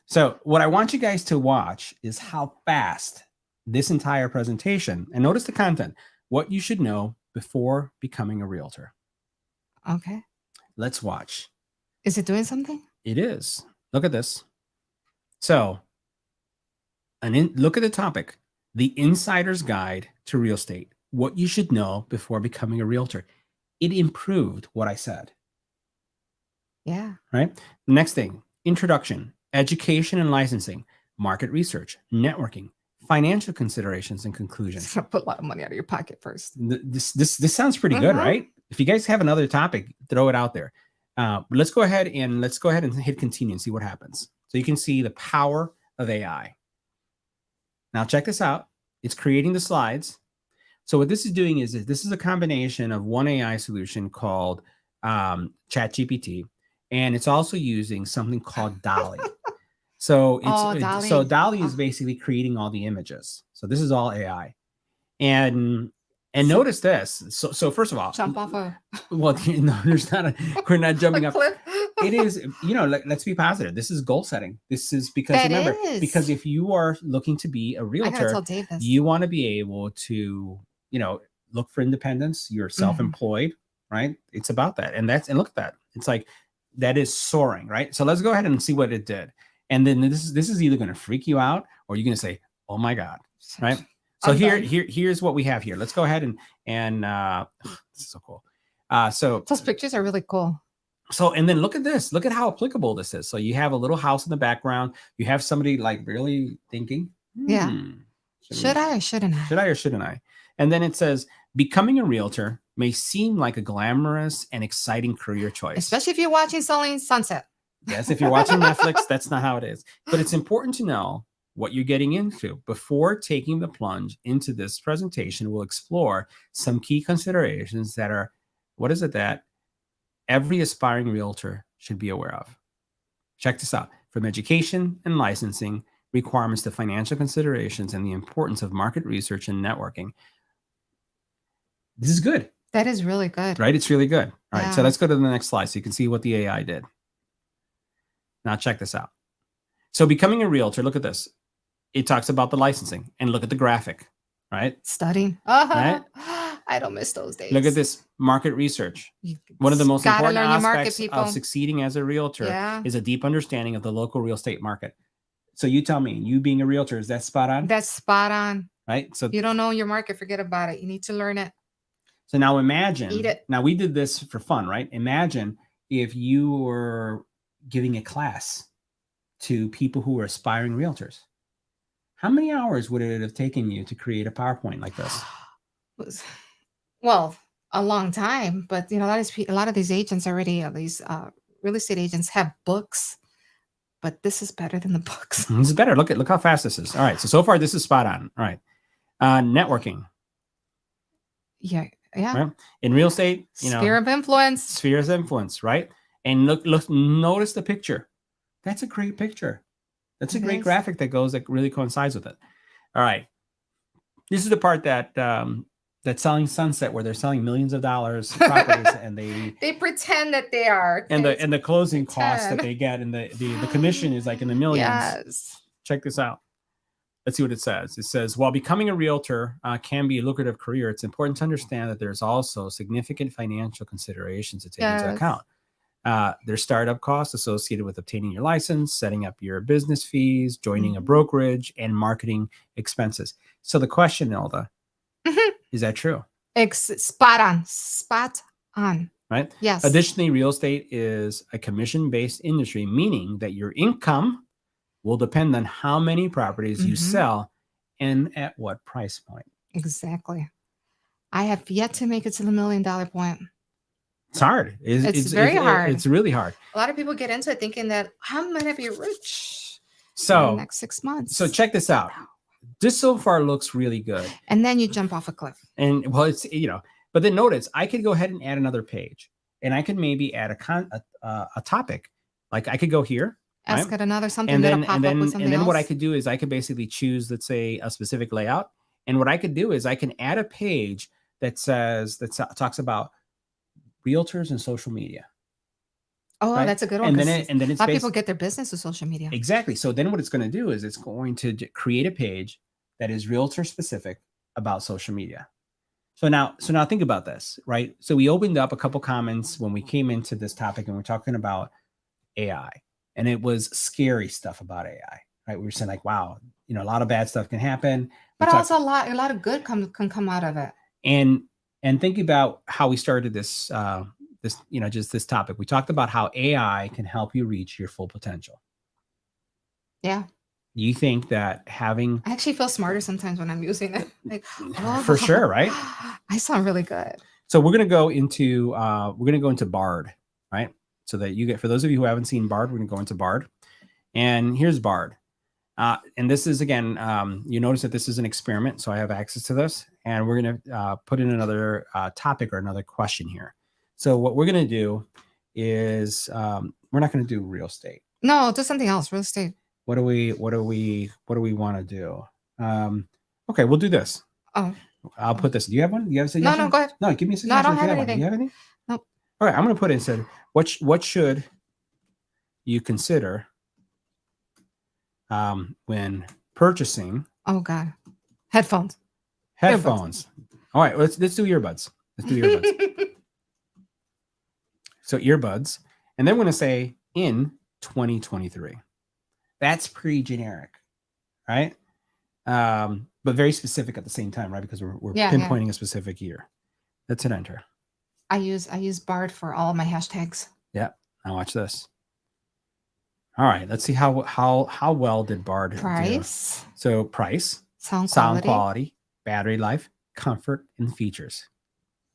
S1: So what I want you guys to watch is how fast this entire presentation, and notice the content, what you should know before becoming a realtor.
S2: Okay.
S1: Let's watch.
S2: Is it doing something?
S1: It is. Look at this. So look at the topic, the insider's guide to real estate, what you should know before becoming a realtor. It improved what I said.
S2: Yeah.
S1: Right? The next thing, introduction, education and licensing, market research, networking, financial considerations, and conclusion.
S2: Put a lot of money out of your pocket first.
S1: This sounds pretty good, right? If you guys have another topic, throw it out there. Let's go ahead and hit continue and see what happens. So you can see the power of AI. Now check this out. It's creating the slides. So what this is doing is this is a combination of one AI solution called ChatGPT, and it's also using something called DALL-E. So DALL-E. So DALL-E is basically creating all the images. So this is all AI, and notice this. So first of all,
S2: jump off a.
S1: Well, no, there's not a. We're not jumping up.
S2: Cliff.
S1: It is, let's be positive. This is goal setting. This is because remember, because if you are looking to be a realtor, you want to be able to, look for independence. You're self-employed, right? It's about that, and look at that. It's like that is soaring, right? So let's go ahead and see what it did. And then this is either going to freak you out or you're going to say, "Oh my God!" Right? So here's what we have here. Let's go ahead and this is so cool. So
S2: those pictures are really cool.
S1: So, and then look at this. Look at how applicable this is. So you have a little house in the background. You have somebody like really thinking,
S2: yeah, should I or shouldn't I?
S1: Should I or shouldn't I? And then it says, becoming a realtor may seem like a glamorous and exciting career choice.
S2: Especially if you're watching Selling Sunset.
S1: Yes, if you're watching Netflix, that's not how it is. But it's important to know what you're getting into. Before taking the plunge into this presentation, we'll explore some key considerations that are, what is it that every aspiring realtor should be aware of. Check this out. From education and licensing requirements to financial considerations and the importance of market research and networking. This is good.
S2: That is really good.
S1: Right? It's really good. All right. So let's go to the next slide so you can see what the AI did. Now check this out. So becoming a realtor, look at this. It talks about the licensing and look at the graphic, right?
S2: Studying. Right? I don't miss those days.
S1: Look at this market research. One of the most important aspects of succeeding as a realtor is a deep understanding of the local real estate market. So you tell me, you being a realtor, is that spot on?
S2: That's spot on.
S1: Right? So
S2: you don't know your market, forget about it. You need to learn it.
S1: So now imagine,
S2: eat it.
S1: Now we did this for fun, right? Imagine if you were giving a class to people who are aspiring realtors. How many hours would it have taken you to create a PowerPoint like this?
S2: Well, a long time, but a lot of these agents already, these real estate agents have books, but this is better than the books.
S1: This is better. Look how fast this is. All right. So far this is spot on. All right. Networking.
S2: Yeah.
S1: Right? In real estate,
S2: sphere of influence.
S1: Spheres of influence, right? And look, notice the picture. That's a great picture. That's a great graphic that really coincides with it. All right. This is the part that Selling Sunset, where they're selling millions of dollars properties, and they
S2: pretend that they are,
S1: and the closing costs that they get, and the commission is like in the millions.
S2: Yes.
S1: Check this out. Let's see what it says. It says, while becoming a realtor can be a lucrative career, it's important to understand that there's also significant financial considerations to take into account. There's startup costs associated with obtaining your license, setting up your business fees, joining a brokerage, and marketing expenses. So the question, Nelda, is that true?
S2: Spot on.
S1: Right?
S2: Yes.
S1: Additionally, real estate is a commission-based industry, meaning that your income will depend on how many properties you sell and at what price point.
S2: Exactly. I have yet to make it to the $1 million point.
S1: It's hard.
S2: It's very hard.
S1: It's really hard.
S2: A lot of people get into it thinking that I'm going to be rich
S1: in the
S2: next 6 months.
S1: So check this out. This so far looks really good.
S2: And then you jump off a cliff.
S1: And well, it's, but then notice I could go ahead and add another page, and I could maybe add a topic. Like I could go here,
S2: Ask
S1: right?
S2: it another something
S1: And
S2: that'll
S1: then
S2: pop up with something else.
S1: what I could do is I could basically choose, let's say, a specific layout. And what I could do is I can add a page that talks about realtors and social media.
S2: Oh,
S1: Right?
S2: that's a good one.
S1: And then it's
S2: a lot of people get their business with social media.
S1: Exactly. So then what it's going to do is it's going to create a page that is realtor specific about social media. So now think about this, right? So we opened up a couple comments when we came into this topic, and we're talking about AI, and it was scary stuff about AI, right? We were saying like, wow, a lot of bad stuff can happen,
S2: but also a lot of good can come out of it.
S1: And think about how we started this, just this topic. We talked about how AI can help you reach your full potential.
S2: Yeah.
S1: You think that I
S2: actually feel smarter sometimes when I'm using it. Like,
S1: for sure, right?
S2: I sound really good.
S1: So we're gonna go into Bard, right? So that for those of you who haven't seen Bard, we're gonna go into Bard, and here's Bard. And this is, again, you notice that this is an experiment, so I have access to this, and we're gonna put in another topic or another question here. So what we're gonna do is we're not gonna do real estate.
S2: No, do something else. Real estate.
S1: What do we want to do? Okay, we'll do this.
S2: Oh,
S1: I'll put this. Do you have one? Do you have a suggestion?
S2: No, go ahead.
S1: No, give me a suggestion.
S2: No, I don't have anything.
S1: Do you have anything?
S2: Nope.
S1: All right, I'm going to put it instead. What should you consider when purchasing?
S2: Oh God, headphones.
S1: Earbuds. All right, let's do earbuds. So earbuds, and then we're going to say in 2023. That's pretty generic, right? But very specific at the same time, right? Because we're pinpointing a specific year. Let's hit enter.
S2: I use Bard for all of my hashtags.
S1: Yeah. Now watch this. All right. Let's see how well did Bard do. So price, sound quality, battery life, comfort, and features.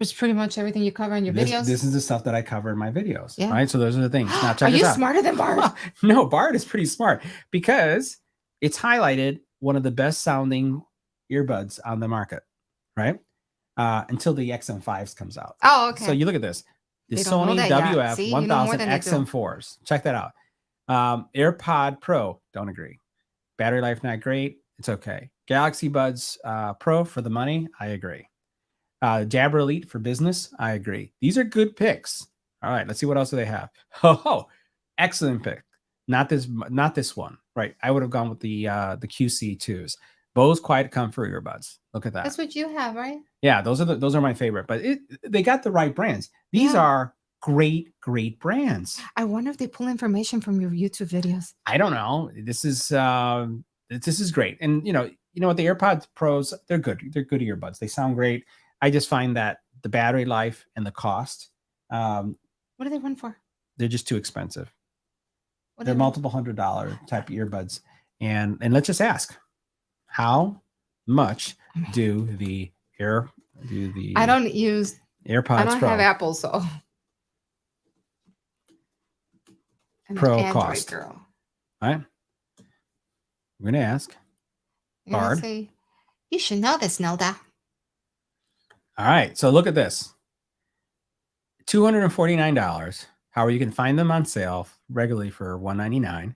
S2: It's pretty much everything you cover in your videos.
S1: This is the stuff that I cover in my videos, right? So those are the things. Now check
S2: Are you
S1: out.
S2: smarter than Bard?
S1: No, Bard is pretty smart because it's highlighted one of the best sounding earbuds on the market, right? Until the XM5s comes out.
S2: Oh, okay.
S1: So you look at this. The Sony WF-1000 XM4s. Check that out. AirPod Pro, don't agree. Battery life not great. It's okay. Galaxy Buds Pro for the money, I agree. Jabra Elite for business, I agree. These are good picks. All right, let's see what else do they have. Oh, excellent pick. Not this one, right? I would have gone with the QC2s. Bose Quiet Comfort earbuds. Look at that.
S2: That's what you have, right?
S1: Yeah, those are my favorite. But they got the right brands. These are great brands.
S2: I wonder if they pull information from your YouTube videos.
S1: I don't know. This is great. And you know what, the AirPods Pros, they're good. They're good earbuds. They sound great. I just find that the battery life and the cost.
S2: What do they run for?
S1: They're just too expensive. They're multiple $100 type earbuds. And let's just ask, how much do the
S2: I don't use
S1: AirPods
S2: I don't
S1: Pro
S2: have Apple, so
S1: Pro cost? Girl. All right. We're gonna ask. Bard.
S2: Say, you should know this, Nelda.
S1: All right. So look at this. $249. However, you can find them on sale regularly for $199.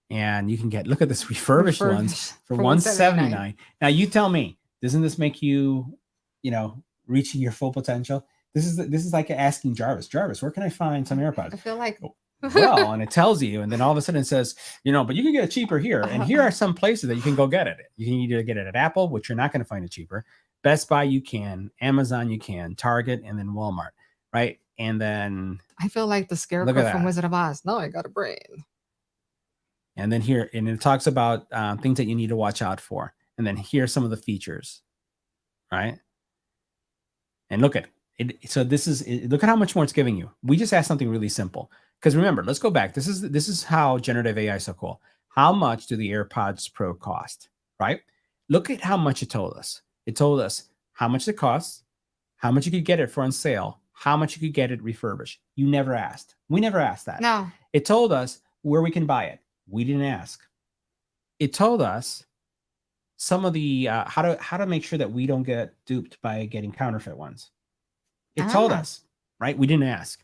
S1: And you can look at this refurbished ones for $179. Now you tell me, doesn't this make you, reaching your full potential? This is like asking Jarvis, where can I find some AirPods?
S2: I feel like
S1: well, and it tells you, and then all of a sudden it says, but you can get it cheaper here. And here are some places that you can go get it. You can either get it at Apple, which you're not going to find it cheaper. Best Buy, you can. Amazon, you can. Target, and then Walmart, right? And then
S2: I feel like the scarecrow from Wizard of Oz. No, I got a brain.
S1: And then here, and it talks about things that you need to watch out for. And then here's some of the features, right? And look at it. So look at how much more it's giving you. We just asked something really simple. Because remember, let's go back. This is how generative AI is so cool. How much do the AirPods Pro cost, right? Look at how much it told us. It told us how much it costs, how much you could get it for on sale, how much you could get it refurbished. You never asked. We never asked that.
S2: No.
S1: It told us where we can buy it. We didn't ask. It told us some of the how to make sure that we don't get duped by getting counterfeit ones. It told
S2: Ah,
S1: us, right? We didn't ask.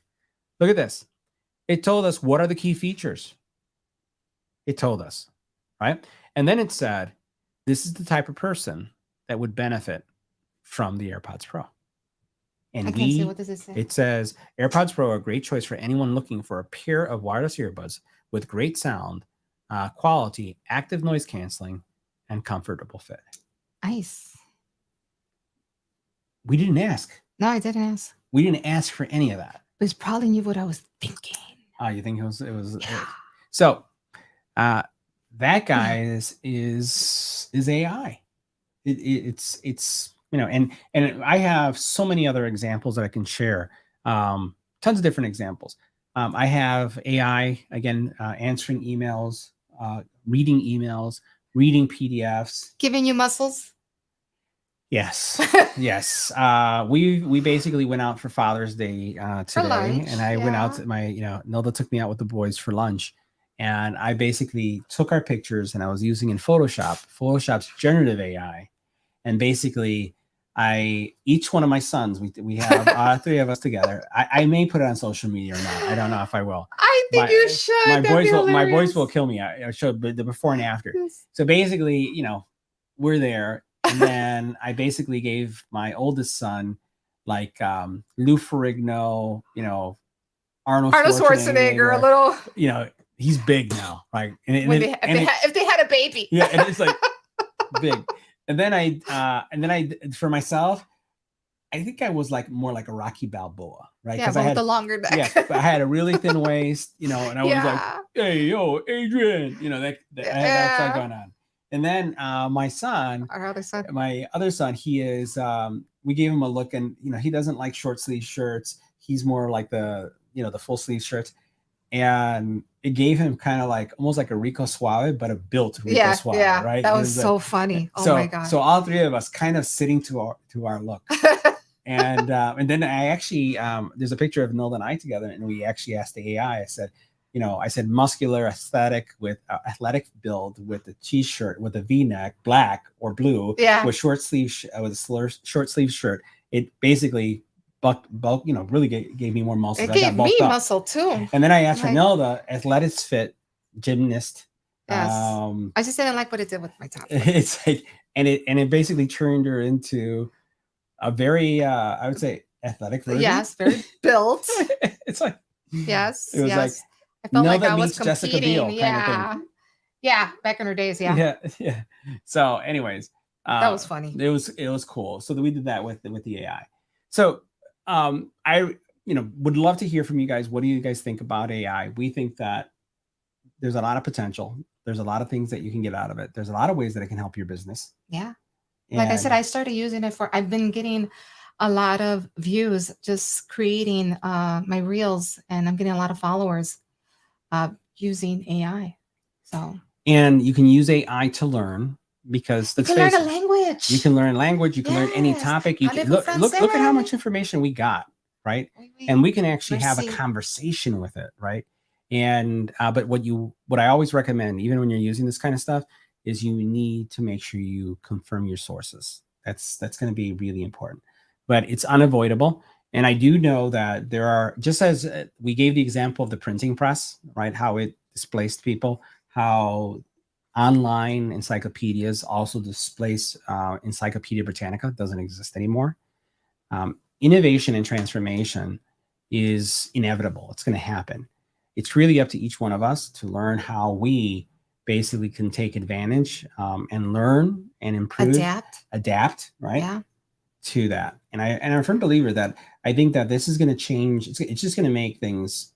S1: Look at this. It told us what are the key features. It told us, right? And then it said, this is the type of person that would benefit from the AirPods Pro.
S2: I
S1: And
S2: can't see. What does it say?
S1: it says AirPods Pro are a great choice for anyone looking for a pair of wireless earbuds with great sound, quality, active noise canceling, and comfortable fit.
S2: Nice.
S1: We didn't ask.
S2: No, I didn't ask.
S1: We didn't ask for any of that.
S2: But it's probably knew what I was thinking.
S1: Oh, you think it was?
S2: Yeah.
S1: So that guy is AI. It's and I have so many other examples that I can share. Tons of different examples. I have AI again answering emails, reading emails, reading PDFs,
S2: Giving you muscles.
S1: Yes, yes. We basically went out for Father's Day today,
S2: lunch,
S1: and I went out
S2: yeah.
S1: to Nilda took me out with the boys for lunch, and I basically took our pictures and I was using in Photoshop's generative AI, and basically each one of my sons we have three of us together. I may put it on social media or not. I don't know if I will.
S2: I think you should.
S1: My boys will kill me. I showed the before and after.
S2: Yes.
S1: So basically, we're there. And then I basically gave my oldest son like Lou Ferrigno, Arnold
S2: Schwarzenegger, a little.
S1: He's big now, right?
S2: If they had a baby.
S1: Yeah, and it's like big. And then I for myself, I think I was like more like a Rocky Balboa, right?
S2: Yeah, but I had the longer neck.
S1: Yeah, I had a really thin waist, and I was like, "Hey, yo, Adrian," that's like going on. And then my other son, he is. We gave him a look, and he doesn't like short sleeve shirts. He's more like the full sleeve shirts, and it gave him kind of like almost like a Rico Suave, but a built Rico Suave, right?
S2: That was so funny. Oh my god!
S1: So all three of us kind of sitting to our look. And then I actually there's a picture of Nilda and I together, and we actually asked the AI. I said muscular, athletic with athletic build with a t-shirt with a V-neck, black or blue, with short sleeve with a short sleeve shirt. It basically bulk really gave me more muscle.
S2: It gave me muscle too.
S1: And then I asked for Nilda, athletic fit, gymnast.
S2: Yes. I just didn't like what it did with my top.
S1: It's like and it basically turned her into a very I would say athletic version.
S2: Yes, very built.
S1: It's like
S2: yes.
S1: It was like
S2: I felt like I was competing. Jessica Biel kind of thing. Yeah, back in her days. Yeah.
S1: So, anyways,
S2: that was funny.
S1: It was cool. So we did that with the AI. So, I would love to hear from you guys. What do you guys think about AI? We think that there's a lot of potential. There's a lot of things that you can get out of it. There's a lot of ways that it can help your business.
S2: Yeah. Like I said, I started using it I've been getting a lot of views just creating my reels, and I'm getting a lot of followers using AI.
S1: And you can use AI to learn because
S2: you can learn a language.
S1: You can learn language. You can learn any topic. You can look at how much information we got, right? And we can actually have a conversation with it, right? And but what I always recommend, even when you're using this kind of stuff, is you need to make sure you confirm your sources. That's going to be really important. But it's unavoidable. And I do know that there are, just as we gave the example of the printing press, right? How it displaced people, how online encyclopedias also displace Encyclopedia Britannica, doesn't exist anymore. Innovation and transformation is inevitable. It's going to happen. It's really up to each one of us to learn how we basically can take advantage and learn and improve, adapt, right?
S2: Yeah.
S1: To that. And I'm a firm believer that I think that this is going to change. It's just going to make things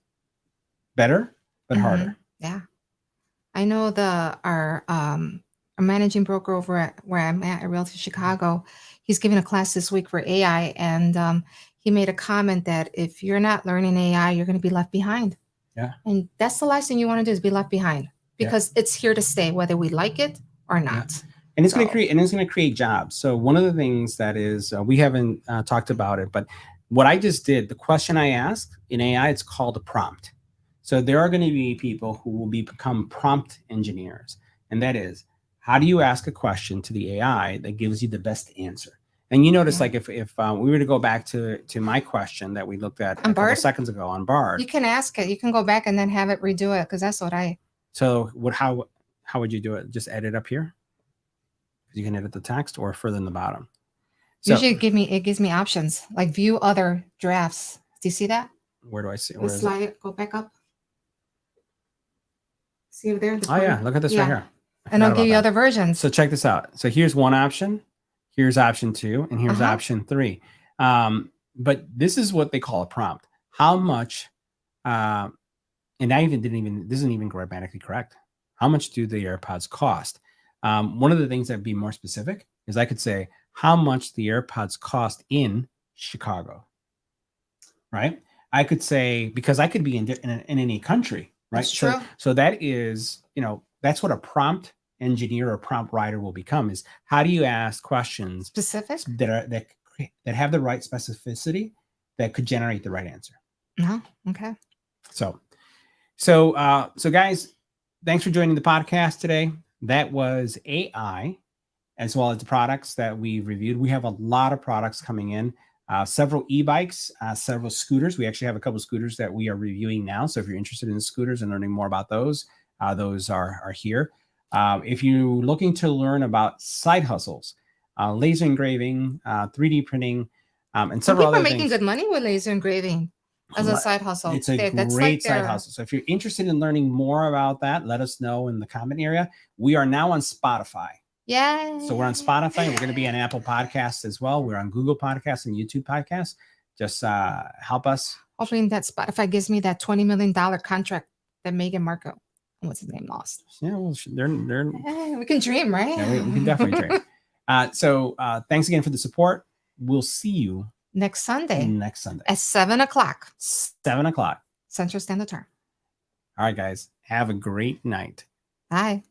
S1: better, but harder.
S2: Yeah. I know our managing broker over at where I'm at Realty Chicago, he's giving a class this week for AI, and he made a comment that if you're not learning AI, you're going to be left behind.
S1: Yeah.
S2: And that's the last thing you want to do is be left behind, because it's here to stay, whether we like it or not.
S1: Yeah. And it's going to create jobs. So one of the things that is we haven't talked about it, but what I just did, the question I asked in AI, it's called a prompt. So there are going to be people who will become prompt engineers, and that is, how do you ask a question to the AI that gives you the best answer? And you notice,
S2: Yeah.
S1: like, if we were to go back to my question that we looked at
S2: On
S1: a couple
S2: Bard?
S1: seconds ago on Bard.
S2: You can ask it. You can go back and then have it redo it, because that's what I.
S1: So how would you do it? Just edit up here? You can edit the text or further in the bottom. So
S2: Usually it gives me options like view other drafts. Do you see that?
S1: where do I see?
S2: Go
S1: Where is it?
S2: slide it. Go back up. See over there? The
S1: Oh yeah,
S2: corner?
S1: look at this
S2: Yeah.
S1: right here. I
S2: And I'll
S1: forgot
S2: give you
S1: about that.
S2: other versions.
S1: So check this out. So here's one option, here's option 2, and here's option 3. But this is what they call a prompt. How much, and I this isn't even grammatically correct. How much do the AirPods cost? One of the things that'd be more specific is I could say how much the AirPods cost in Chicago, right? I could say, because I could be in any country, right?
S2: That's true.
S1: So that is, that's what a prompt engineer or prompt writer will become, is how do you ask questions
S2: Specific?
S1: that have the right specificity that could generate the right answer.
S2: No. Okay.
S1: So guys, thanks for joining the podcast today. That was AI, as well as the products that we reviewed. We have a lot of products coming in, several e-bikes, several scooters. We actually have a couple of scooters that we are reviewing now. So if you're interested in scooters and learning more about those are here. If you're looking to learn about side hustles, laser engraving, 3D printing, and several other things.
S2: People are making good money with laser engraving as a side hustle.
S1: It's a great side hustle. So if you're interested in learning more about that, let us know in the comment area. We are now on Spotify.
S2: Yeah.
S1: So we're on Spotify. We're going to be on Apple Podcasts as well. We're on Google Podcasts and YouTube Podcasts. Just help us.
S2: Hoping that Spotify gives me that $20 million contract that Meghan Markle, what's his name, lost.
S1: Yeah, well, they're
S2: we can dream, right?
S1: Yeah, we can definitely dream. So thanks again for the support. We'll see you
S2: next Sunday at 7 o'clock.
S1: 7 o'clock
S2: Central Standard Time.
S1: All right, guys. Have a great night.
S2: Bye.